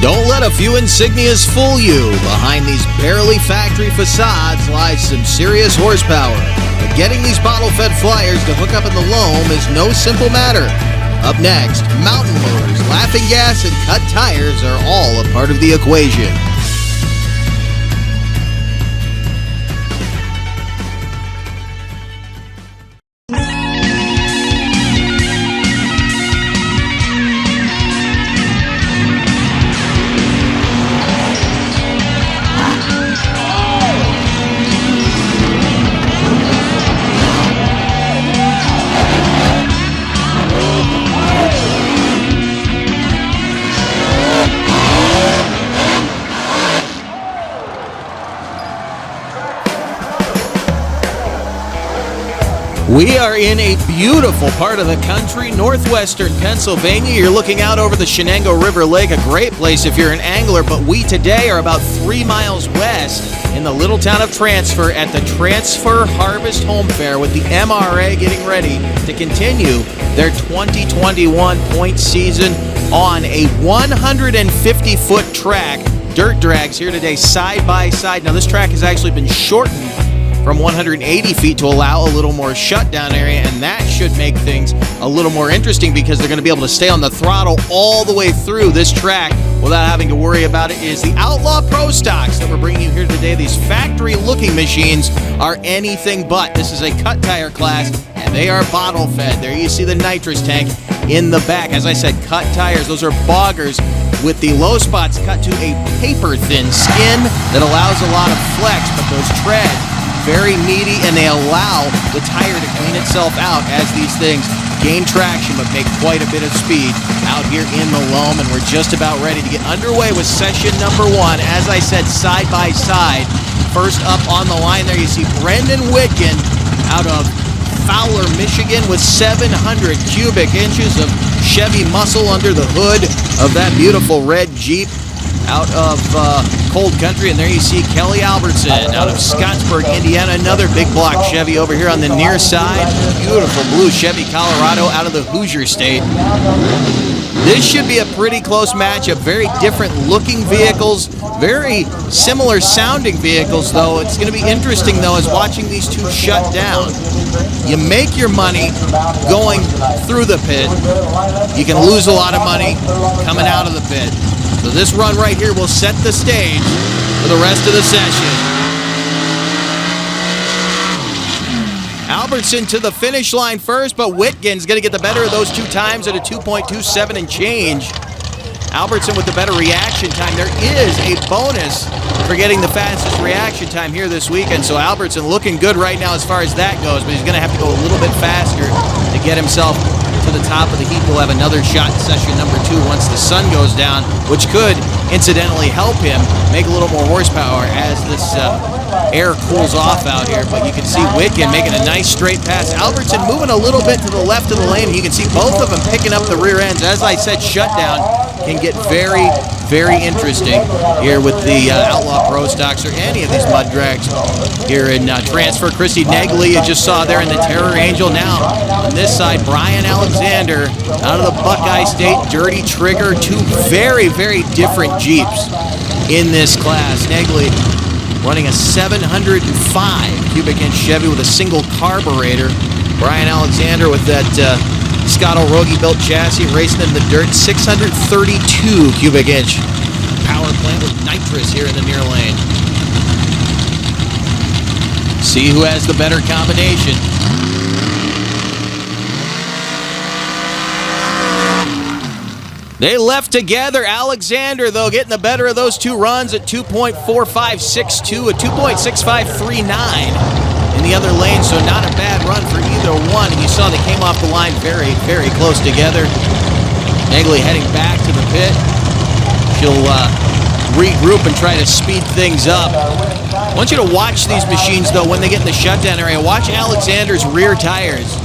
Don't let a few insignias fool you. Behind these barely factory facades lies some serious horsepower. But getting these bottle-fed flyers to hook up in the loam is no simple matter. Up next, mountain motors, laughing gas, and cut tires are all a part of the equation. We are in a beautiful part of the country, northwestern Pennsylvania. You're looking out over the Shenango River Lake, a great place if you're an angler, but we today are about 3 miles west in the little town of Transfer at the Transfer Harvest Home Fair with the MRA getting ready to continue their 2021 point season on a 150-foot track. Dirt drags here today side by side. Now this track has actually been shortened from 180 feet to allow a little more shutdown area, and that should make things a little more interesting because they're going to be able to stay on the throttle all the way through this track without having to worry about it. Is the Outlaw Pro Stocks that we're bringing you here today. These factory-looking machines are anything but. This is a cut tire class, and they are bottle-fed. There you see the nitrous tank in the back. As I said, cut tires. Those are boggers with the low spots cut to a paper-thin skin that allows a lot of flex, but those treads very meaty, and they allow the tire to clean itself out as these things gain traction but make quite a bit of speed out here in the loam. And we're just about ready to get underway with session number 1. As I said, side by side. First up on the line there, you see Brendan Whitkin out of Fowler, Michigan, with 700 cubic inches of Chevy muscle under the hood of that beautiful red Jeep out of cold country. And there you see Kelly Albertson out of Scottsburg, Indiana, another big block Chevy over here on the near side. Beautiful blue Chevy Colorado out of the Hoosier State. This should be a pretty close matchup. Very different looking vehicles, very similar sounding vehicles, though. It's going to be interesting, though, as watching these two shut down. You make your money going through the pit. You can lose a lot of money coming out of the pit. So this run right here will set the stage for the rest of the session. Albertson to the finish line first, but Whitkin's going to get the better of those two times at a 2.27 and change. Albertson with the better reaction time. There is a bonus for getting the fastest reaction time here this weekend, so Albertson looking good right now as far as that goes, but he's going to have to go a little bit faster to get himself to the top of the heap. We'll have another shot in session number 2 once the sun goes down, which could incidentally help him make a little more horsepower as this air cools off out here. But you can see Whitkin making a nice straight pass. Albertson moving a little bit to the left of the lane, and you can see both of them picking up the rear ends. As I said, shutdown can get very, very interesting here with the Outlaw Pro Stocks or any of these mud drags here in Transfer. Christy Negley you just saw there in the Terror Angel. Now on this side, Brian Alexander out of the Buckeye State Dirty Trigger. Two very, very different Jeeps in this class. Negley running a 705 cubic inch Chevy with a single carburetor. Brian Alexander with that Scott O'Rogie built chassis racing in the dirt. 632 cubic inch power plant with nitrous here in the near lane. See who has the better combination. They left together. Alexander, though, getting the better of those two runs at 2.4562, a 2.6539 in the other lane, so not a bad run for either one. And you saw they came off the line very, very close together. Negley heading back to the pit. She'll regroup and try to speed things up. I want you to watch these machines, though, when they get in the shutdown area. Watch Alexander's rear tires.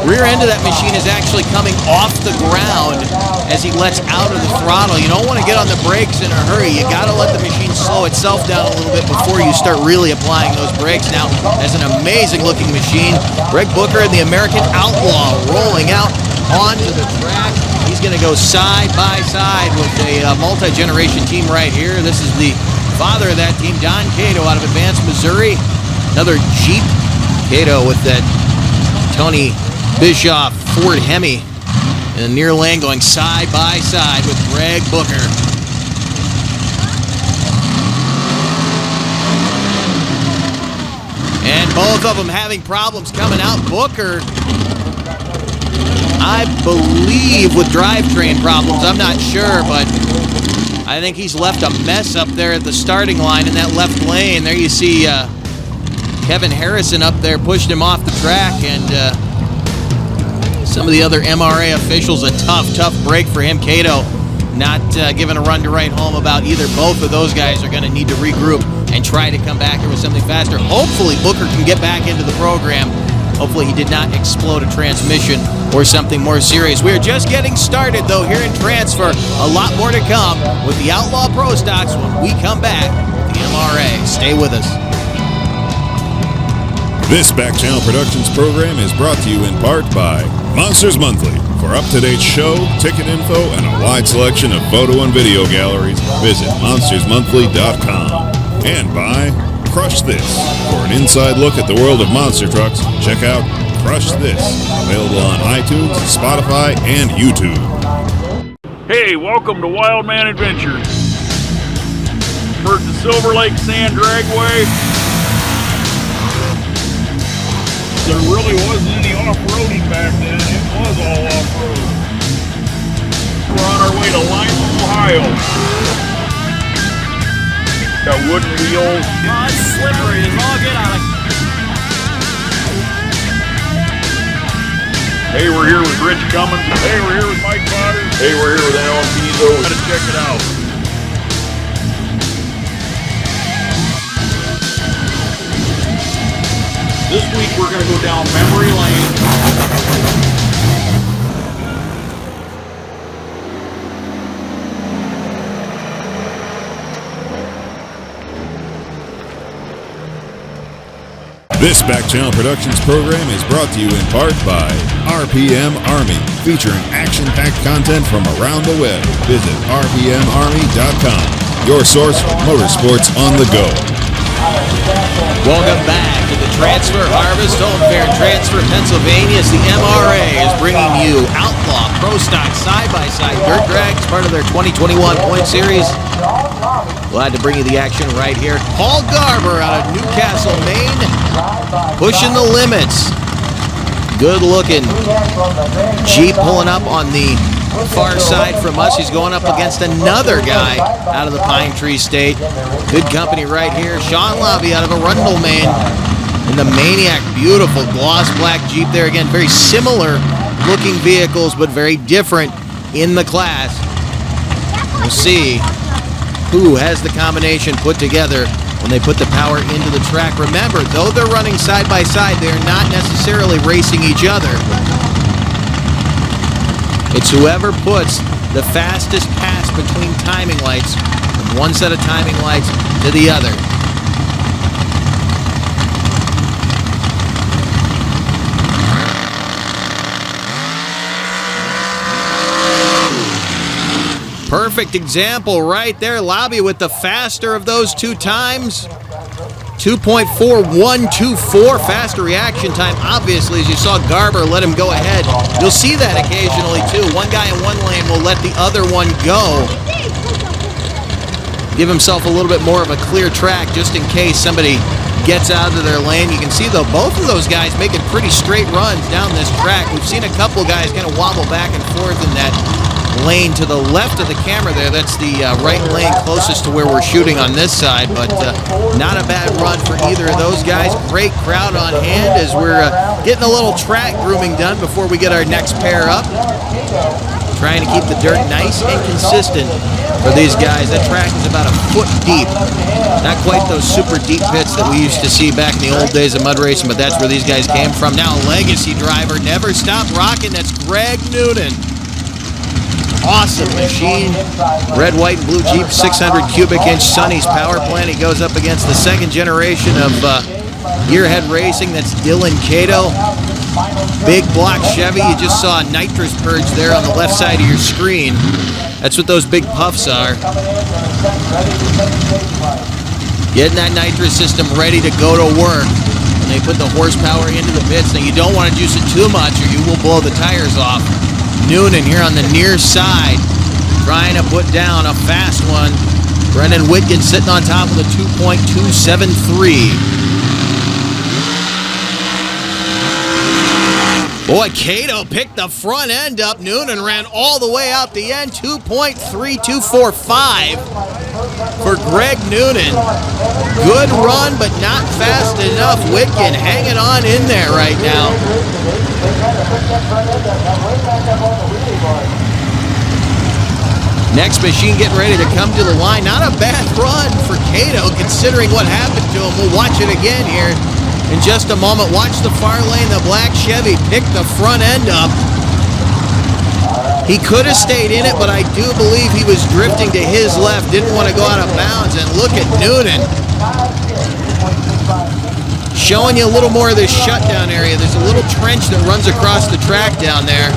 Rear end of that machine is actually coming off the ground as he lets out of the throttle. You don't want to get on the brakes in a hurry. You got to let the machine slow itself down a little bit before you start really applying those brakes. Now, that's an amazing looking machine. Greg Booker and the American Outlaw rolling out onto the track. He's going to go side by side with a multi-generation team right here. This is the father of that team, Don Cato, out of Advanced, Missouri. Another Jeep. Cato with that Tony Bischoff Ford Hemi in the near lane, going side by side with Greg Booker. And both of them having problems coming out. Booker, I believe, with drivetrain problems. I'm not sure, but I think he's left a mess up there at the starting line in that left lane. There you see Kevin Harrison up there pushing him off the track, and some of the other MRA officials, a tough break for him. Cato not giving a run to right home about either. Both of those guys are going to need to regroup and try to come back here with something faster. Hopefully Booker can get back into the program. Hopefully he did not explode a transmission or something more serious. We're just getting started, though, here in transfer. A lot more to come with the Outlaw Pro Stocks when we come back with the MRA. Stay with us. This Back Channel Productions program is brought to you in part by Monsters Monthly. For up-to-date show, ticket info, and a wide selection of photo and video galleries, visit monstersmonthly.com. And by Crush This. For an inside look at the world of monster trucks, check out Crush This. Available on iTunes, Spotify, and YouTube. Hey, welcome to Wild Man Adventures. We're at the Silver Lake Sand Dragway. There really wasn't any off-roading back then. It was all off-road. We're on our way to Lima, Ohio. Got wooden wheels. Oh, it's slippery as all get out of. Hey, we're here with Rich Cummins. Hey, we're here with Mike Potter. Hey, we're here with Alan Pizzo. Gotta check it out. This week we're gonna go down memory lane. This Back Channel Productions program is brought to you in part by RPM Army, featuring action-packed content from around the web. Visit rpmarmy.com, your source for motorsports on the go. Welcome back to the Transfer Harvest Home Fair in Transfer, Pennsylvania. The MRA is bringing you Outlaw Pro Stocks side-by-side dirt drags, part of their 2021 point series. Glad to bring you the action right here. Paul Garber out of Newcastle, Maine, pushing the limits. Good looking Jeep pulling up on the far side from us. He's going up against another guy out of the Pine Tree State. Good company right here. Sean Lobby out of Arundel, Maine, in the Maniac. Beautiful gloss black Jeep there. Again, very similar looking vehicles, but very different in the class. We'll see who has the combination put together when they put the power into the track. Remember, though they're running side by side, they're not necessarily racing each other. It's whoever puts the fastest pass between timing lights from one set of timing lights to the other. Perfect example right there. Lobby with the faster of those two times. 2.4124 faster reaction time. Obviously, as you saw Garber let him go ahead. You'll see that occasionally, too. One guy in one lane will let the other one go. Give himself a little bit more of a clear track just in case somebody gets out of their lane. You can see, though, both of those guys making pretty straight runs down this track. We've seen a couple guys kind of wobble back and forth in that lane to the left of the camera there. That's the right lane closest to where we're shooting on this side, but not a bad run for either of those guys. Great crowd on hand as we're getting a little track grooming done before we get our next pair up. Trying to keep the dirt nice and consistent for these guys. That track is about a foot deep. Not quite those super deep pits that we used to see back in the old days of mud racing, but that's where these guys came from. Now a legacy driver, never stop rocking. That's Greg Noonan. Awesome machine. Red, white, and blue Jeep, 600 cubic inch Sonny's power plant. He goes up against the second generation of Gearhead Racing. That's Dylan Cato. Big block Chevy. You just saw a nitrous purge there on the left side of your screen. That's what those big puffs are. Getting that nitrous system ready to go to work. And they put the horsepower into the bits. Now you don't want to juice it too much or you will blow the tires off. Noonan here on the near side, trying to put down a fast one. Brendan Whitkin sitting on top with a 2.273. Boy, Cato picked the front end up. Noonan ran all the way out the end. 2.3245 for Greg Noonan. Good run, but not fast enough. Whitkin hanging on in there right now. Next machine getting ready to come to the line. Not a bad run for Cato considering what happened to him. We'll watch it again here in just a moment. Watch the far lane. The black Chevy picked the front end up. He could have stayed in it, but I do believe he was drifting to his left. Didn't want to go out of bounds. And look at Noonan. Showing you a little more of this shutdown area. There's a little trench that runs across the track down there.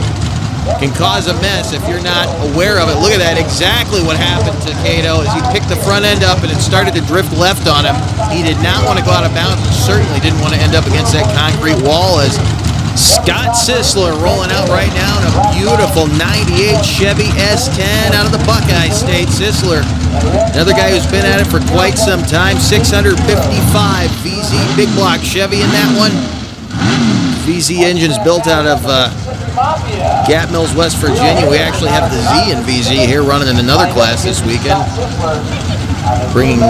Can cause a mess if you're not aware of it. Look at that, exactly what happened to Cato as he picked the front end up and it started to drift left on him. He did not want to go out of bounds and certainly didn't want to end up against that concrete wall as Scott Sisler rolling out right now in a beautiful 98 Chevy S10 out of the Buckeye State. Sisler, another guy who's been at it for quite some time. 655 VZ big block Chevy in that one. VZ engines built out of Gap Mills, West Virginia. We actually have the Z in VZ here running in another class this weekend. Bringing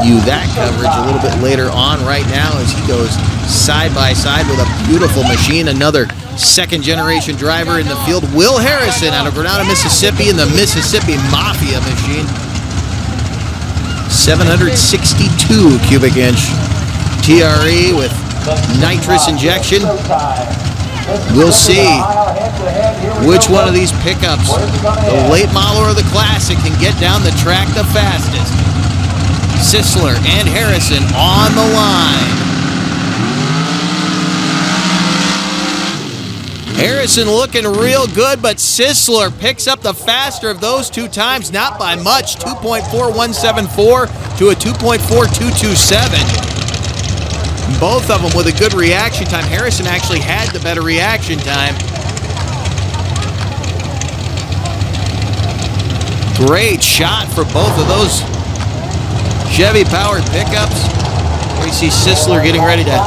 you that coverage a little bit later on right now as he goes side by side with a beautiful machine. Another second generation driver in the field, Will Harrison out of Grenada, Mississippi in the Mississippi Mafia machine. 762 cubic inch TRE with nitrous injection. We'll see which one of these pickups, the late model or the classic, can get down the track the fastest. Sisler and Harrison on the line. Harrison looking real good, but Sisler picks up the faster of those two times, not by much, 2.4174 to a 2.4227. Both of them with a good reaction time. Harrison actually had the better reaction time. Great shot for both of those Chevy-powered pickups. We see Sisler getting ready to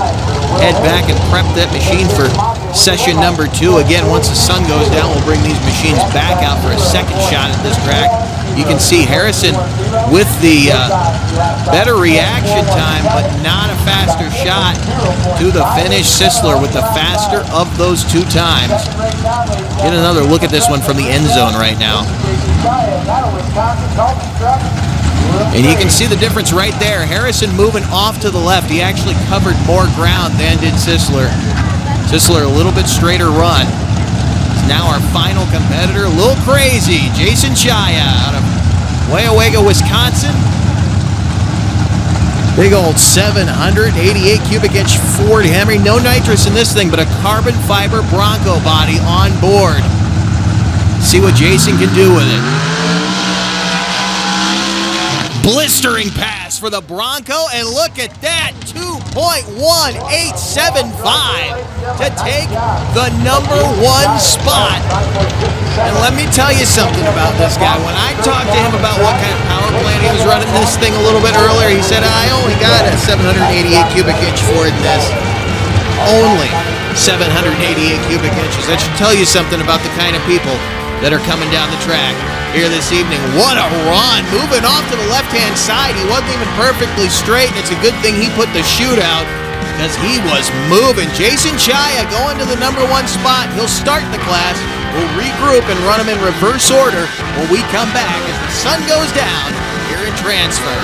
head back and prep that machine for session number 2. Again, once the sun goes down, we'll bring these machines back out for a second shot at this track. You can see Harrison with the better reaction time, but not a faster shot to the finish. Sisler with the faster of those two times. Get another look at this one from the end zone right now. And you can see the difference right there. Harrison moving off to the left. He actually covered more ground than did Sisler. Sisler a little bit straighter run. Now our final competitor, a little crazy, Jason Chaya out of Weyauwega, Wisconsin. Big old 788 cubic inch Ford Henry. No nitrous in this thing, but a carbon fiber Bronco body on board. See what Jason can do with it. Blistering pass for the Bronco, and look at that, 2.1875 to take the number 1 spot. And let me tell you something about this guy. When I talked to him about what kind of power plant he was running this thing a little bit earlier, he said, I only got a 788 cubic inch Ford in this. Only 788 cubic inches. That should tell you something about the kind of people that are coming down the track here this evening. What a run. Moving off to the left-hand side. He wasn't even perfectly straight, and it's a good thing he put the chute out because he was moving. Jason Chaya going to the number 1 spot. He'll start the class. We'll regroup and run them in reverse order when we come back as the sun goes down here in transfer.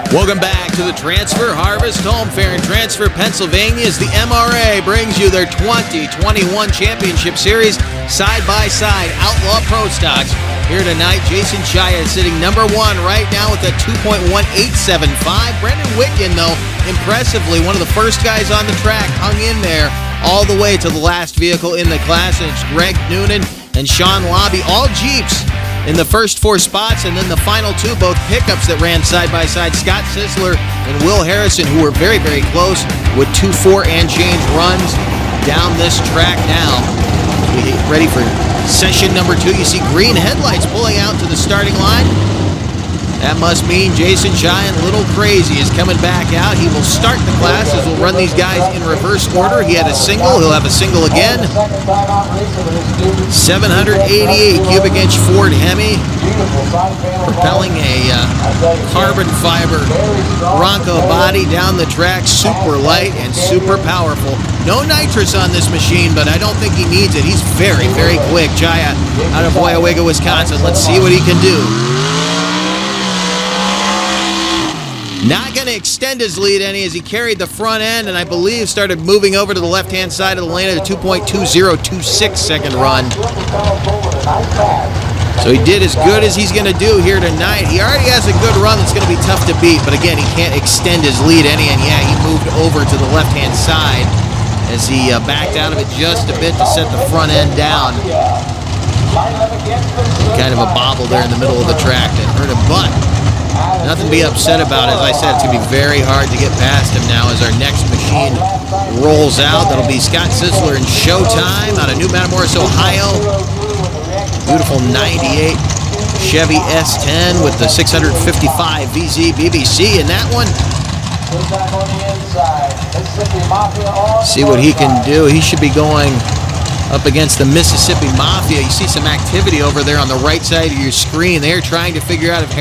Welcome back to the Transfer Harvest Home Fair in Transfer, Pennsylvania, as the MRA brings you their 2021 Championship Series side-by-side Outlaw Pro Stocks. Here tonight, Jason Chaya is sitting number one right now with a 2.1875. Brendan Whitkin, though, impressively, one of the first guys on the track, hung in there all the way to the last vehicle in the class, and it's Greg Noonan and Sean Lobby, all Jeeps in the first four spots, and then the final two, both pickups that ran side-by-side, Scott Sisler and Will Harrison, who were very, very close with 2-4 and change runs down this track now. We get ready for session number 2. You see green headlights pulling out to the starting line. That must mean Jason Chaya, a little crazy, is coming back out. He will start the class as we'll run these guys in reverse order. He had a single. He'll have a single again. 788 cubic inch Ford Hemi, propelling a carbon fiber Bronco body down the track. Super light and super powerful. No nitrous on this machine, but I don't think he needs it. He's very, very quick. Chaya out of Weyauwega, Wisconsin. Let's see what he can do. Not going to extend his lead any as he carried the front end and I believe started moving over to the left-hand side of the lane at a 2.2026 second run. So he did as good as he's going to do here tonight. He already has a good run that's going to be tough to beat, but again, he can't extend his lead any, and yeah, he moved over to the left-hand side as he backed out of it just a bit to set the front end down. Kind of a bobble there in the middle of the track that hurt him, but nothing to be upset about. As I said, it's going to be very hard to get past him now as our next machine rolls out. That'll be Scott Sisler and Showtime out of New Matamoros, Ohio. Beautiful 98 Chevy S10 with the 655 VZ BBC in that one. See what he can do. He should be going up against the Mississippi Mafia. You see some activity over there on the right side of your screen. They're trying to figure out if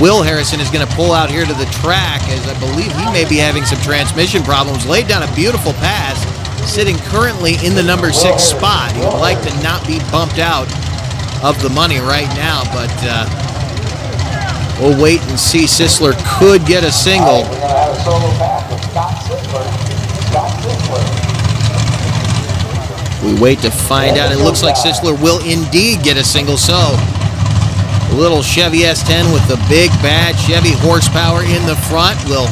Will Harrison is going to pull out here to the track, as I believe he may be having some transmission problems. Laid down a beautiful pass, sitting currently in the number 6 spot. He would like to not be bumped out of the money right now, but we'll wait and see. Sisler could get a single. We wait to find out. It looks like Sisler will indeed get a single, so a little Chevy S10 with the big bad Chevy horsepower in the front will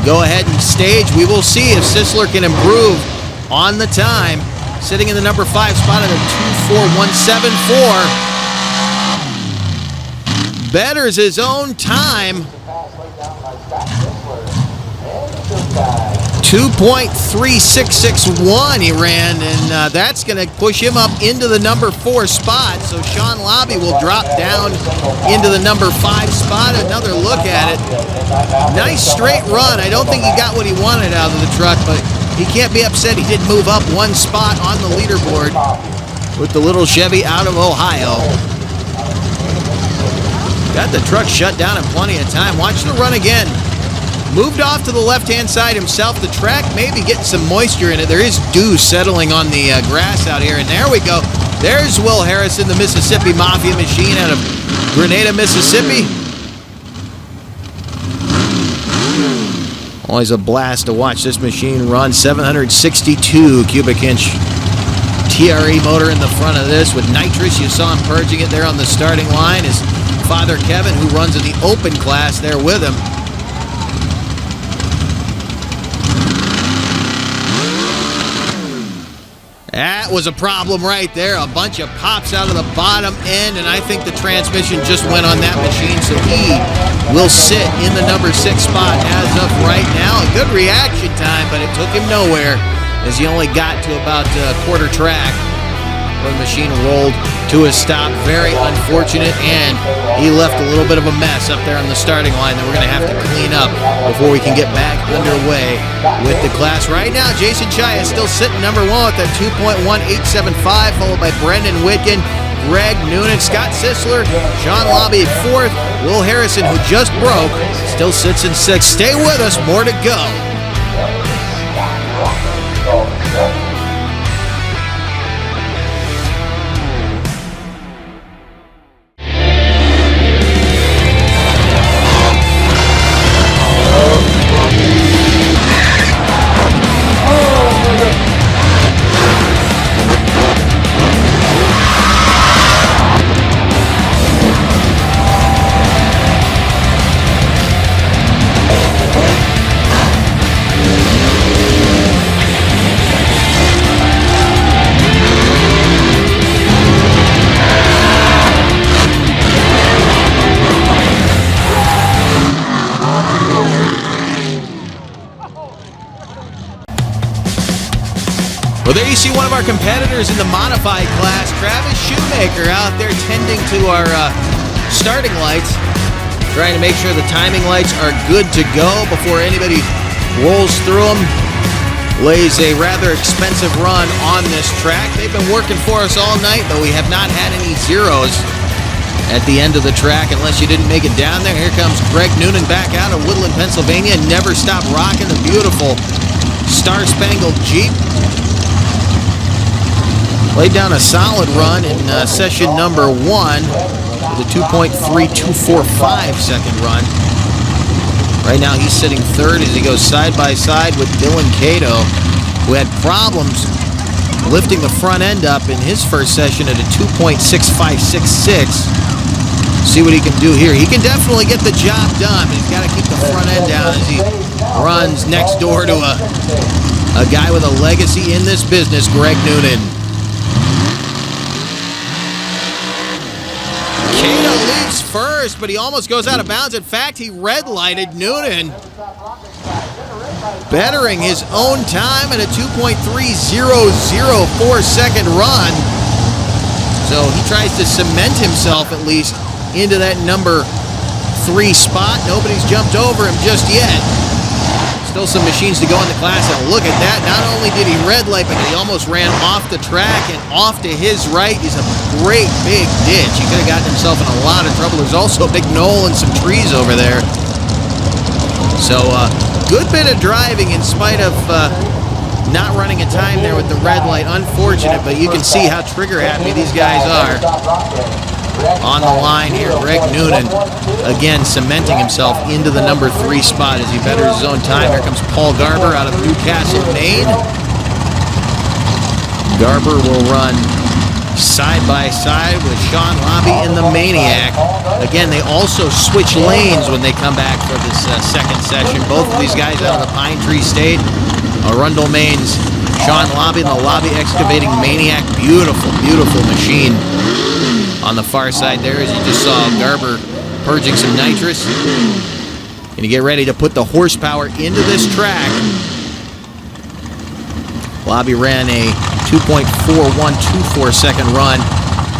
go ahead and stage. We will see if Sisler can improve on the time. Sitting in the number 5 spot at a 2.4174. Betters his own time. 2.3661 he ran, and that's going to push him up into the number 4 spot. So Sean Lobby will drop down into the number 5 spot. Another look at it. Nice straight run. I don't think he got what he wanted out of the truck, but he can't be upset. He did move up 1 spot on the leaderboard with the little Chevy out of Ohio. Got the truck shut down in plenty of time. Watch the run again. Moved off to the left-hand side himself. The track maybe getting some moisture in it. There is dew settling on the grass out here, and there we go. There's Will Harrison, the Mississippi Mafia machine out of Grenada, Mississippi. Always a blast to watch this machine run. 762 cubic inch TRE motor in the front of this with nitrous. You saw him purging it there on the starting line. His father, Kevin, who runs in the open class there with him. That was a problem right there. A bunch of pops out of the bottom end, and I think the transmission just went on that machine, so he will sit in the number 6 spot as of right now. A good reaction time, but it took him nowhere as he only got to about quarter track when the machine rolled to a stop. Very unfortunate, and he left a little bit of a mess up there on the starting line that we're going to have to clean up before we can get back underway with the class. Right now, Jason Chaya is still sitting number 1 with that 2.1875, followed by Brendan Whitkin, Greg Noonan, Scott Sisler, Sean Lobby 4th, Will Harrison, who just broke, still sits in 6th. Stay with us, more to go. Well, there you see one of our competitors in the modified class, Travis Shoemaker, out there tending to our starting lights, trying to make sure the timing lights are good to go before anybody rolls through them. Lays a rather expensive run on this track. They've been working for us all night, but we have not had any zeros at the end of the track unless you didn't make it down there. Here comes Greg Noonan back out of Woodland, Pennsylvania. Never Stop Rocking, the beautiful Star Spangled Jeep. Laid down a solid run in session number 1 with a 2.3245 second run. Right now he's sitting third as he goes side by side with Dylan Cato, who had problems lifting the front end up in his first session at a 2.6566. See what he can do here. He can definitely get the job done, but he's got to keep the front end down as he runs next door to a guy with a legacy in this business, Greg Noonan. Cato leads first, but he almost goes out of bounds. In fact, he red-lighted Noonan, bettering his own time at a 2.3004 second run. So he tries to cement himself at least into that number 3 spot. Nobody's jumped over him just yet. Still some machines to go in the class, and look at that. Not only did he red light, but he almost ran off the track, and off to his right is a great big ditch. He could have gotten himself in a lot of trouble. There's also a big knoll and some trees over there. So good bit of driving in spite of not running a time there with the red light. Unfortunate, but you can see how trigger happy these guys are. On the line here, Greg Noonan, again cementing himself into the number 3 spot as he betters his own time. Here comes Paul Garber out of Newcastle, Maine. Garber will run side by side with Sean Lobby in the Maniac. Again, they also switch lanes when they come back for this second session. Both of these guys out of the Pine Tree State. Arundel, Maine's Sean Lobby and the Lobby Excavating Maniac. Beautiful, beautiful machine. On the far side there, as you just saw Garber purging some nitrous. And you get ready to put the horsepower into this track. Lobby ran a 2.4124 second run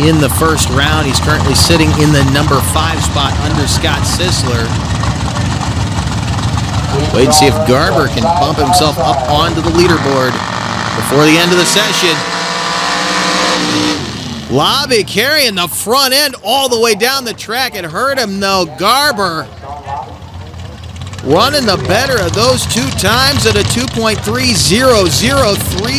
in the first round. He's currently sitting in the number 5 spot under Scott Sisler. Wait and see if Garber can bump himself up onto the leaderboard before the end of the session. Lobby carrying the front end all the way down the track. It hurt him though. Garber running the better of those 2 times at a 2.3003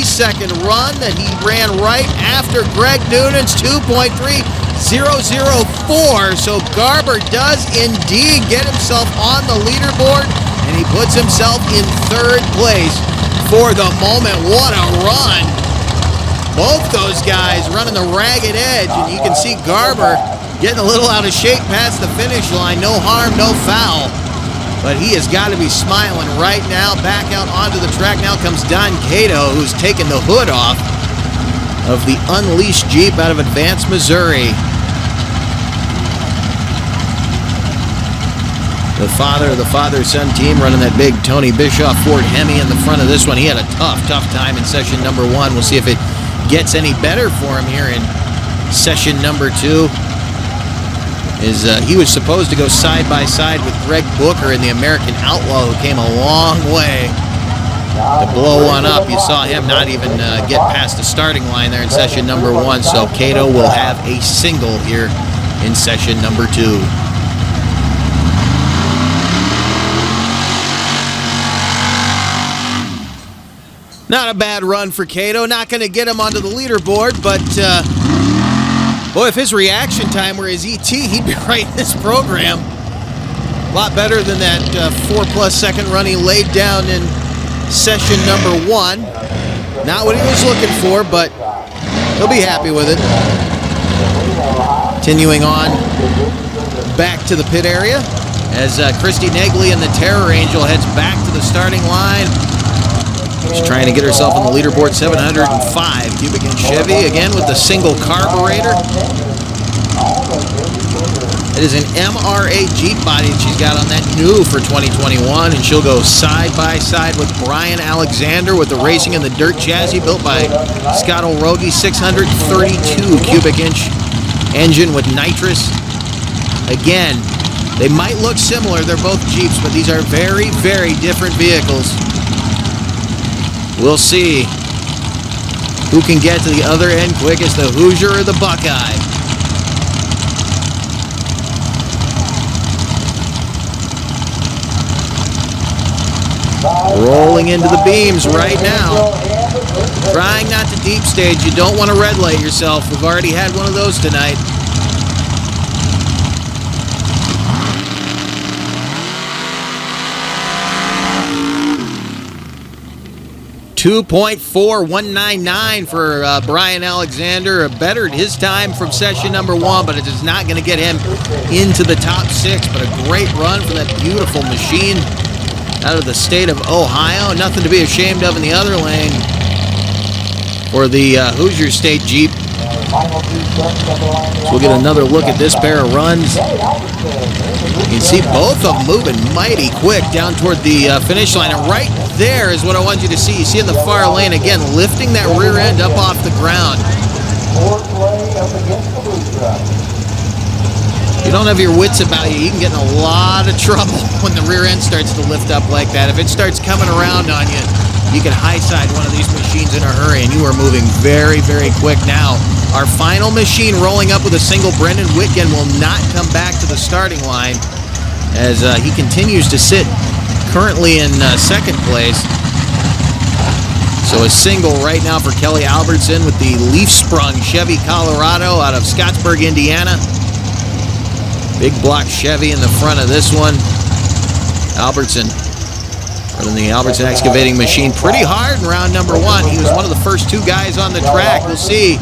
second run that he ran right after Greg Noonan's 2.3004. So Garber does indeed get himself on the leaderboard, and he puts himself in 3rd place for the moment. What a run! Both those guys running the ragged edge, and you can see Garber getting a little out of shape past the finish line. No harm, no foul. But he has got to be smiling right now. Back out onto the track now comes Don Cato, who's taken the hood off of the Unleashed Jeep out of Advance, Missouri. The father-son team running that big Tony Bischoff Ford Hemi in the front of this one. He had a tough time in session number 1. We'll see if it gets any better for him here in session number 2. He was supposed to go side by side with Greg Booker in the American Outlaw, who came a long way to blow one up. You saw him not even get past the starting line there in session number 1. So Cato will have a single here in session number 2. Not a bad run for Cato. Not going to get him onto the leaderboard, but boy, if his reaction time were his ET, he'd be right in this program. A lot better than that 4+ second run he laid down in session number 1. Not what he was looking for, but he'll be happy with it. Continuing on back to the pit area as Christy Negley and the Terror Angel heads back to the starting line. She's trying to get herself on the leaderboard. 705 cubic inch Chevy, again with the single carburetor. It is an MRA Jeep body that she's got on that new for 2021, and she'll go side by side with Brian Alexander with the Racing in the Dirt chassis built by Scott O'Rogie, 632 cubic inch engine with nitrous. Again, they might look similar, they're both Jeeps, but these are very, very different vehicles. We'll see who can get to the other end quickest, the Hoosier or the Buckeye. Rolling into the beams right now. Trying not to deep stage. You don't want to red light yourself. We've already had one of those tonight. .44199 for Brian Alexander. Bettered his time from session number 1, but it is not going to get him into the top 6. But a great run for that beautiful machine out of the state of Ohio. Nothing to be ashamed of in the other lane for the Hoosier State Jeep. So we'll get another look at this pair of runs. You can see both of them moving mighty quick down toward the finish line. And right there is what I want you to see. You see in the far lane, again, lifting that rear end up off the ground. You don't have your wits about you, you can get in a lot of trouble when the rear end starts to lift up like that. If it starts coming around on you, you can high side one of these machines in a hurry, and you are moving very, very quick now. Our final machine rolling up with a single Brendan Whitgen will not come back to the starting line as he continues to sit currently in second place. So a single right now for Kelly Albertson with the Leaf Sprung Chevy Colorado out of Scottsburg, Indiana. Big block Chevy in the front of this one. Albertson running the Albertson excavating machine pretty hard in round number 1. He was one of the first 2 guys on the track. We'll see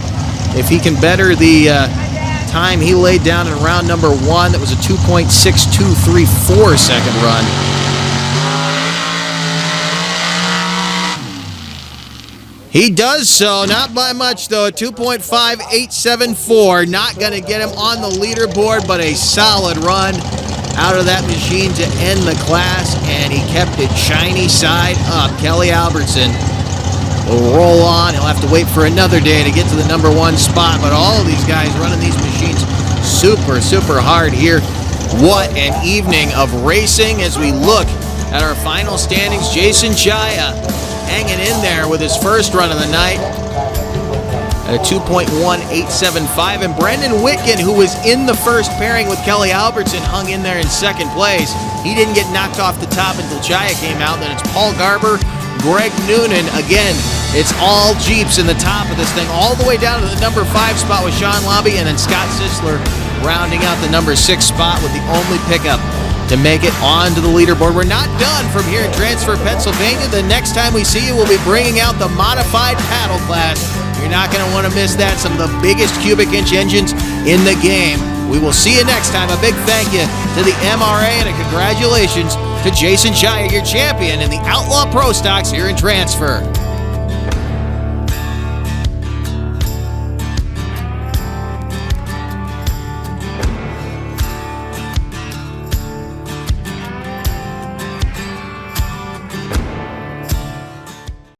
if he can better the time he laid down in round number 1. That was a 2.6234 second run. He does so, not by much though, 2.5874. Not going to get him on the leaderboard, but a solid run out of that machine to end the class, and he kept it shiny side up. Kelly Albertson will roll on. He'll have to wait for another day to get to the number 1 spot, but all of these guys running these machines super, super hard here. What an evening of racing as we look at our final standings. Jason Chaya hanging in there with his first run of the night at a 2.1875. And Brendan Whitgen, who was in the first pairing with Kelly Albertson, hung in there in second place. He didn't get knocked off the top until Chaya came out. Then it's Paul Garber, Greg Noonan. Again, it's all Jeeps in the top of this thing, all the way down to the number 5 spot with Sean Lobby, and then Scott Sisler rounding out the number 6 spot with the only pickup to make it onto the leaderboard. We're not done from here in Transfer, Pennsylvania. The next time we see you, we'll be bringing out the modified paddle class. You're not going to want to miss that. Some of the biggest cubic inch engines in the game. We will see you next time. A big thank you to the MRA and a congratulations to Jason Chaya, your champion in the Outlaw Pro Stocks here in Transfer.